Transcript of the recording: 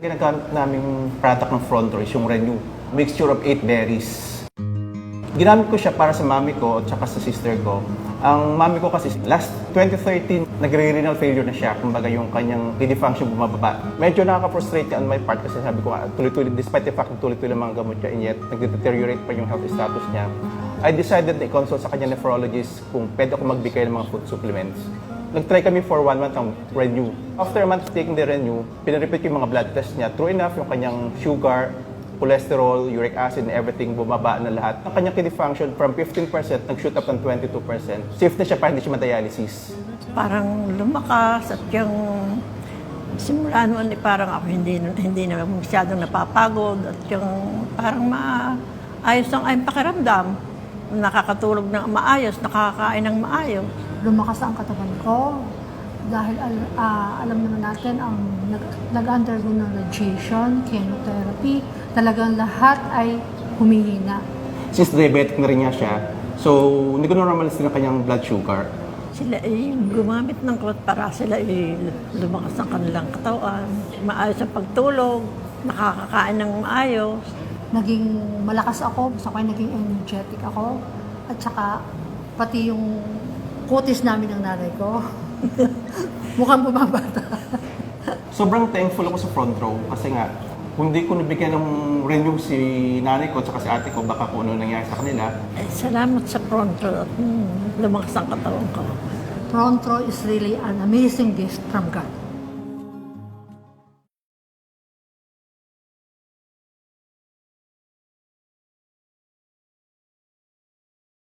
Ginagamit naming product ng Front Row is yung Renew. Mixture of 8 berries. Ginamit ko siya para sa mami ko at saka sa sister ko. Ang mami ko kasi last 2013, nagre-renal failure na siya. Kumbaga yung kanyang kidney function bumababa. Medyo nakaka-frustrate on my part kasi sabi ko tuloy-tuloy, despite the fact na tuloy-tuloy mga gamot niya, and yet nag-deteriorate pa yung health status niya. I decided na i-consult sa kanya nephrologist kung pwede ako magbigay ng mga food supplements. Nag-try kami for 1 month ng Renew. After a month of taking the Renew, pinarepeat ko yung mga blood test niya. True enough, yung kanyang sugar, cholesterol, uric acid, and everything, bumaba na lahat. Ang kanyang kidney function from 15%, nag-shoot up ng 22%. Safe na siya para hindi siya ma-dialysis. Parang lumakas at yung simula noon parang ako hindi na masyadong napapagod at yung parang maayos ang aking pakiramdam. Nakakatulog ng maayos, nakakain ng maayos. Lumakas ang katawan ko dahil alam naman natin ang nag-undergo ng radiation, chemotherapy, talagang lahat ay humihina. Since diabetic na rin niya siya, so hindi ko normalize din ang kanyang blood sugar. Sila gumamit ng klot para sila lumakas ang kanilang katawan, maayos ang pagtulog, nakakakain ng maayos. Naging malakas ako, basta kayo naging energetic ako, at saka pati yung kutis namin ng nanay ko. Mukhang bumabata. Sobrang thankful ako sa Front Row kasi nga, kung hindi ko nabigyan ng Renew si nanay ko at saka si ate ko, baka kung ano nangyari sa kanila. Salamat sa Pronto at lumakas ang katawan ko. Front Row is really an amazing gift from God.